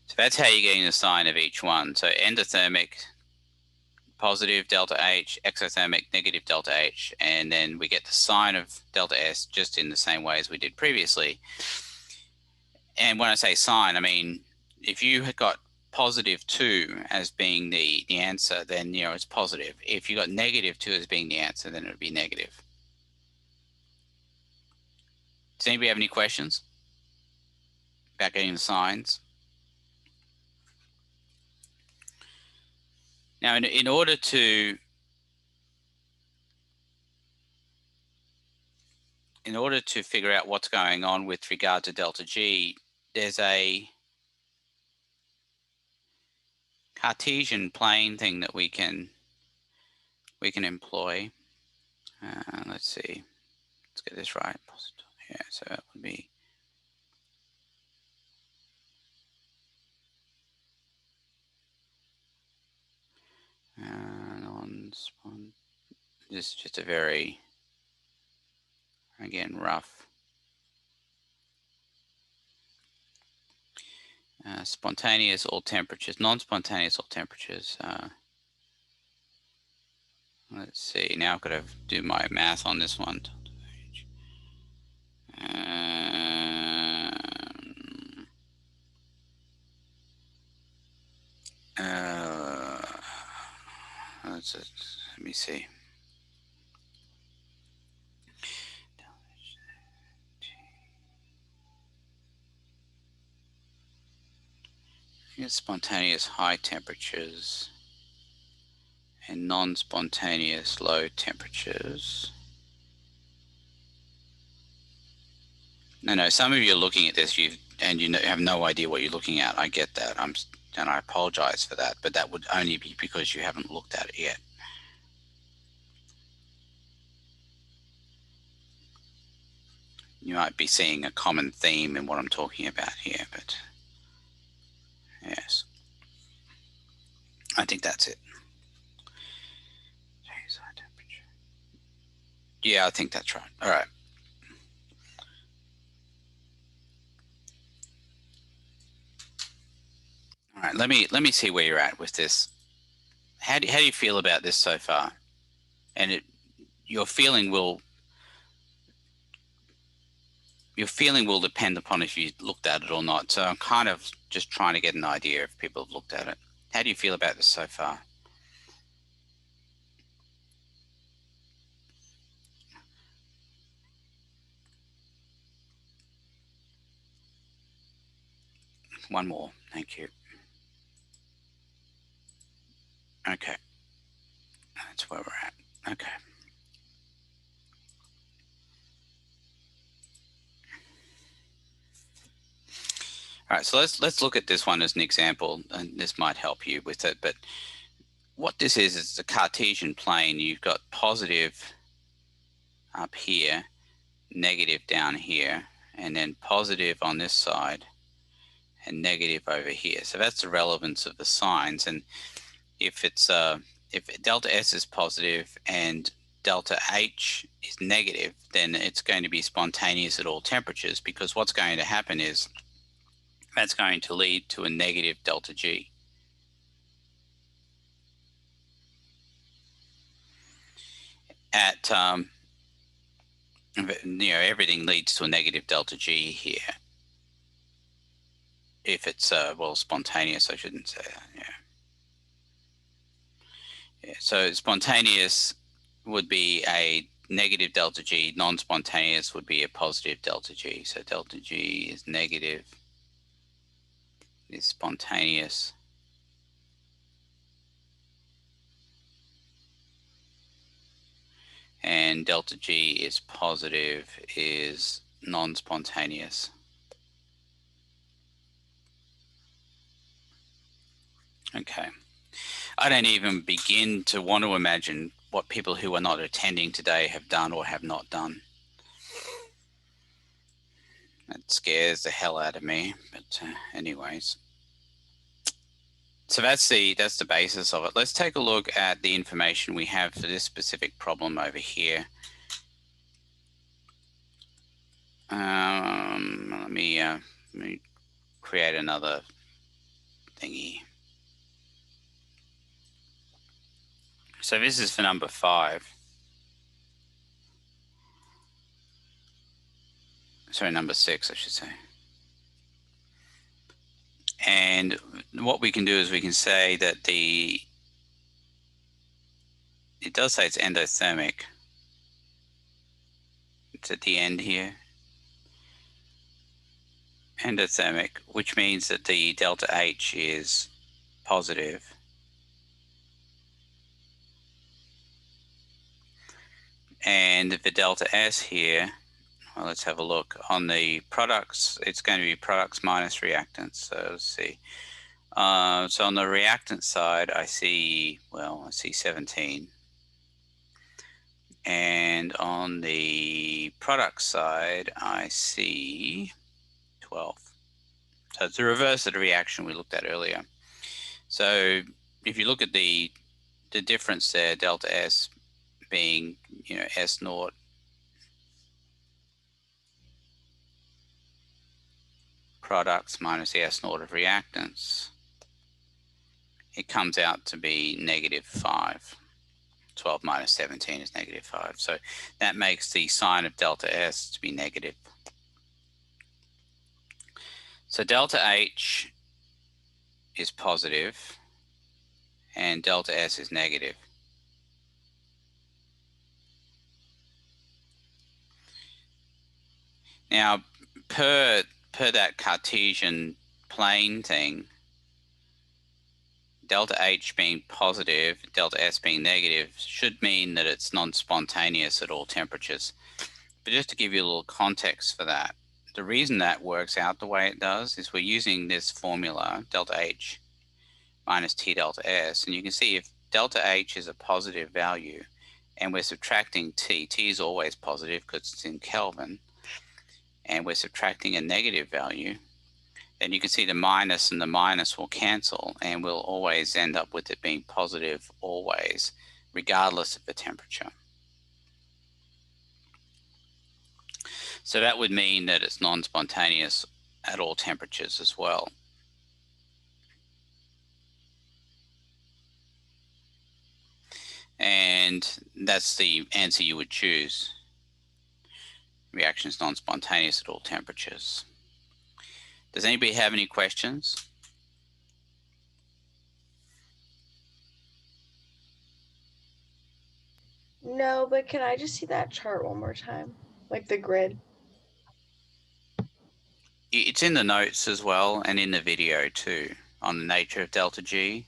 So that's how you're getting the sign of each one. So endothermic, positive delta H, exothermic, negative delta H, and then we get the sign of delta S just in the same way as we did previously. And when I say sign, I mean, if you had got positive 2 as being the answer, then it's positive. If you got negative 2 as being the answer, then it would be negative. Does anybody have any questions about getting the signs? Now, in order to figure out what's going on with regard to delta G, there's a Cartesian plane thing that we can employ. Let's see. Let's get this right. Yeah, so that would be this is just a very, again, rough spontaneous all temperatures, non-spontaneous all temperatures. Let's see, now I've got to do my math on this one. Let me see. Spontaneous high temperatures and non-spontaneous low temperatures. No, some of you are looking at this and you have no idea what you're looking at. I get that. And I apologize for that, but that would only be because you haven't looked at it yet. You might be seeing a common theme in what I'm talking about here, but yes, I think that's it. Yeah, I think that's right. All right. All right, let me see where you're at with this. How do you feel about this so far? And your feeling will depend upon if you looked at it or not. So I'm kind of just trying to get an idea if people have looked at it. How do you feel about this so far? One more, thank you. Okay, that's where we're at. Okay. All right, so let's look at this one as an example, and this might help you with it. But what this is a Cartesian plane. You've got positive up here, negative down here, and then positive on this side and negative over here. So that's the relevance of the signs. And if it's if delta S is positive and delta H is negative, then it's going to be spontaneous at all temperatures, because what's going to happen is that's going to lead to a negative delta G. At everything leads to a negative delta G here. If it's well, spontaneous, I shouldn't say that. Yeah. So spontaneous would be a negative delta G. Non-spontaneous would be a positive delta G. So delta G is negative. Is spontaneous. And delta G is positive, is non-spontaneous. Okay. I don't even begin to want to imagine what people who are not attending today have done or have not done. That scares the hell out of me, but anyways. So that's the basis of it. Let's take a look at the information we have for this specific problem over here. Let me create another thingy. So this is for number 5. Sorry, number 6, I should say. And what we can do is we can say that it does say it's endothermic. It's at the end here. Endothermic, which means that the delta H is positive. And the delta S here, well, let's have a look. On the products, it's going to be products minus reactants. So let's see. So on the reactant side, I see 17. And on the product side, I see 12. So it's the reverse of the reaction we looked at earlier. So if you look at the difference there, delta S being, S naught products minus the S naught of reactants, it comes out to be -5. 12 minus 17 is -5. So that makes the sign of delta S to be negative. So delta H is positive and delta S is negative. Now, per that Cartesian plane thing, delta H being positive, delta S being negative, should mean that it's non-spontaneous at all temperatures. But just to give you a little context for that, the reason that works out the way it does is we're using this formula, delta H minus T delta S, and you can see if delta H is a positive value and we're subtracting T is always positive because it's in Kelvin, and we're subtracting a negative value, then you can see the minus and the minus will cancel, and we'll always end up with it being positive always, regardless of the temperature. So that would mean that it's non-spontaneous at all temperatures as well. And that's the answer you would choose. Reaction is non-spontaneous at all temperatures. Does anybody have any questions? No, but can I just see that chart one more time? Like the grid? It's in the notes as well and in the video too on the nature of delta G.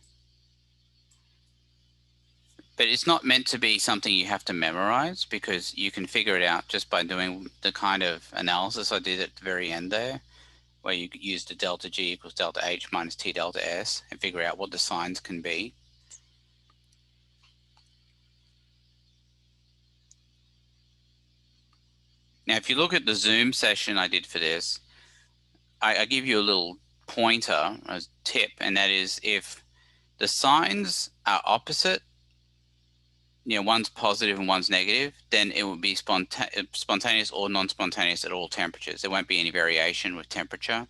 But it's not meant to be something you have to memorize, because you can figure it out just by doing the kind of analysis I did at the very end there, where you use the delta G equals delta H minus T delta S and figure out what the signs can be. Now, if you look at the Zoom session I did for this, I give you a little pointer, a tip, and that is if the signs are opposite, one's positive and one's negative, then it will be spontaneous or non-spontaneous at all temperatures. There won't be any variation with temperature.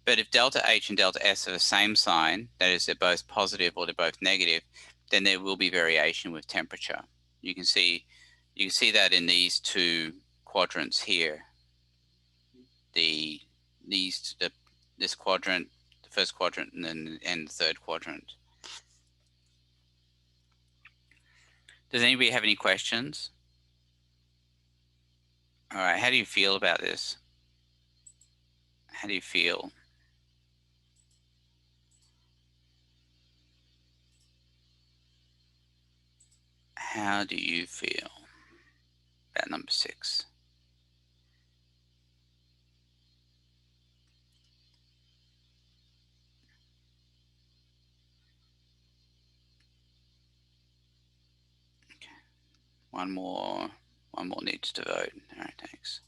But if delta H and delta S are the same sign, that is, they're both positive or they're both negative, then there will be variation with temperature. You can see that in these two quadrants here. This quadrant, the first quadrant, and the third quadrant. Does anybody have any questions? All right, how do you feel about this? How do you feel? How do you feel about number 6? Okay. One more needs to vote. All right, thanks.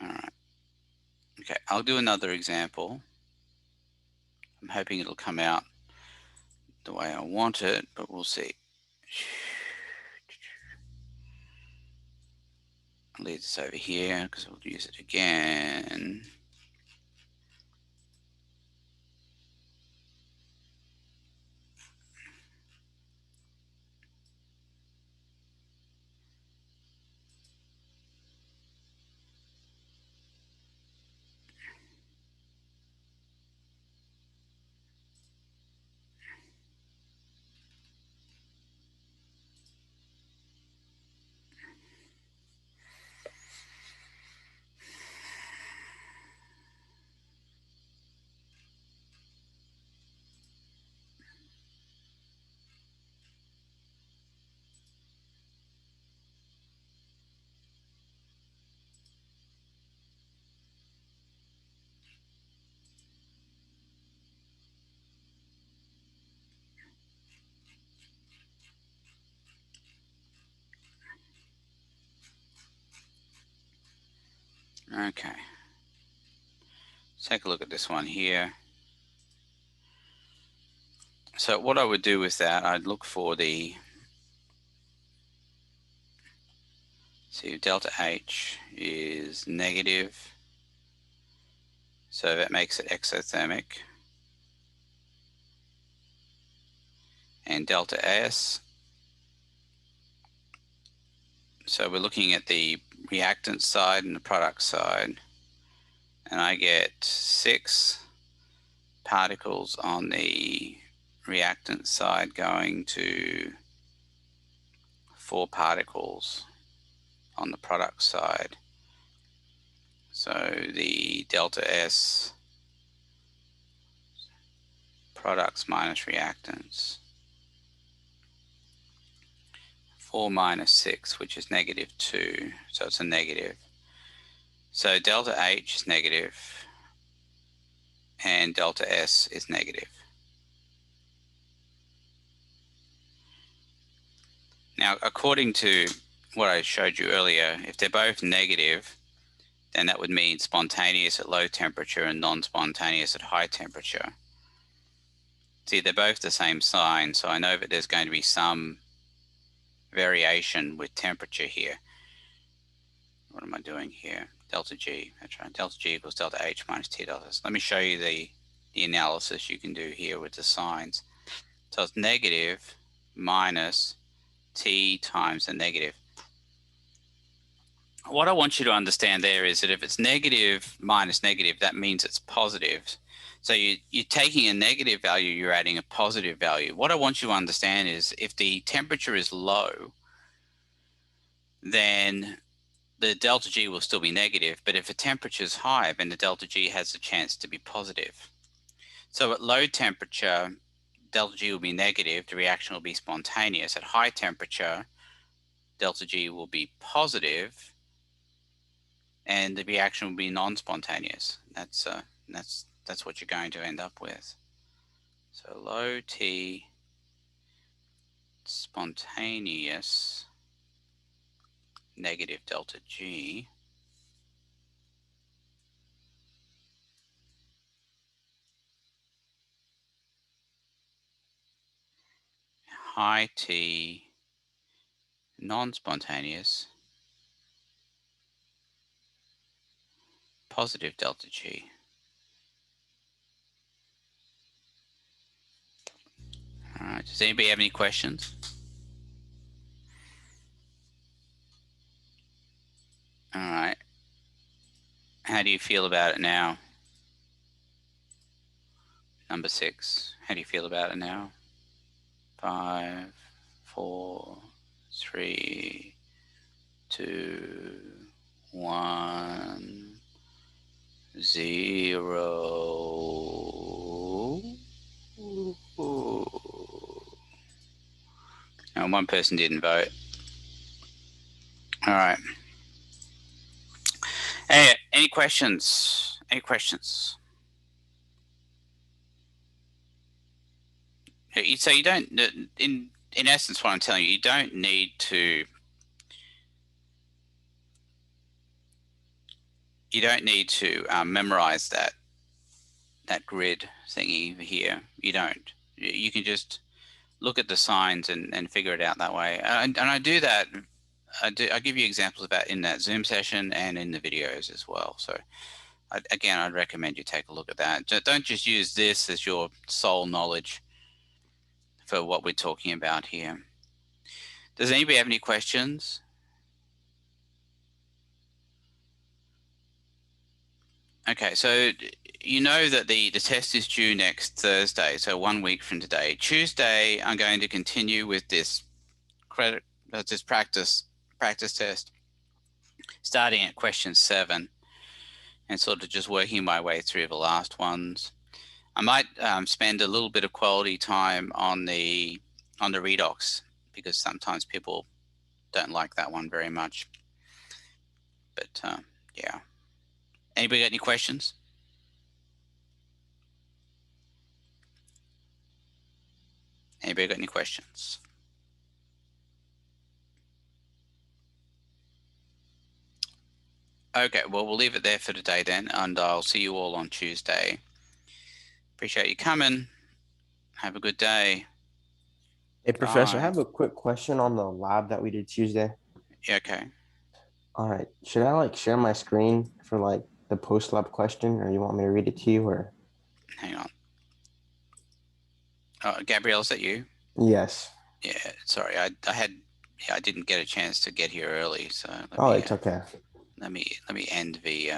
All right. Okay, I'll do another example. I'm hoping it'll come out the way I want it, but we'll see. I'll leave this over here because we'll use it again. Okay. Let's take a look at this one here. So what I would do with that, I'd look for the, see, delta H is negative, so that makes it exothermic. And delta S, so we're looking at the reactant side and the product side, and I get 6 particles on the reactant side going to 4 particles on the product side. So the delta S, products minus reactants, 4 minus 6, which is -2, so it's a negative. So delta H is negative and delta S is negative. Now, according to what I showed you earlier, if they're both negative, then that would mean spontaneous at low temperature and non-spontaneous at high temperature. See, they're both the same sign, so I know that there's going to be some variation with temperature here. What am I doing here? Delta G, that's right. Delta G equals delta H minus T delta S. Let me show you the analysis you can do here with the signs. So it's negative minus T times the negative. What I want you to understand there is that if it's negative minus negative, that means it's positive. So you're taking a negative value, you're adding a positive value. What I want you to understand is if the temperature is low, then the delta G will still be negative. But if the temperature is high, then the delta G has a chance to be positive. So at low temperature, delta G will be negative, the reaction will be spontaneous. At high temperature, delta G will be positive, and the reaction will be non-spontaneous. That's what you're going to end up with. So low T, spontaneous, negative delta G. High T, non-spontaneous, positive delta G. All right, does anybody have any questions? All right. How do you feel about it now? Number 6, how do you feel about it now? 5, 4, 3, 2, 1, 0. And one person didn't vote. All right. Hey, any questions? Any questions? So you don't, in essence, what I'm telling you, you don't need to memorize that grid thingy here. You don't. You can just look at the signs and figure it out that way. And I do that. I give you examples of that in that Zoom session and in the videos as well. So again, I'd recommend you take a look at that. Don't just use this as your sole knowledge for what we're talking about here. Does anybody have any questions? Okay, so you know that the test is due next Thursday, so 1 week from today. Tuesday, I'm going to continue with this practice test, starting at question 7 and sort of just working my way through the last ones. I might spend a little bit of quality time on the redox, because sometimes people don't like that one very much. But yeah. Anybody got any questions? Anybody got any questions? Okay, well, we'll leave it there for today then, and I'll see you all on Tuesday. Appreciate you coming. Have a good day. Hey, Professor, I have a quick question on the lab that we did Tuesday. Yeah, okay. All right. Should I share my screen for the post-lab question, or you want me to read it to you, or? Hang on. Gabrielle, is that you? Yes. Yeah, sorry. I didn't get a chance to get here early, so it's okay. Let me end the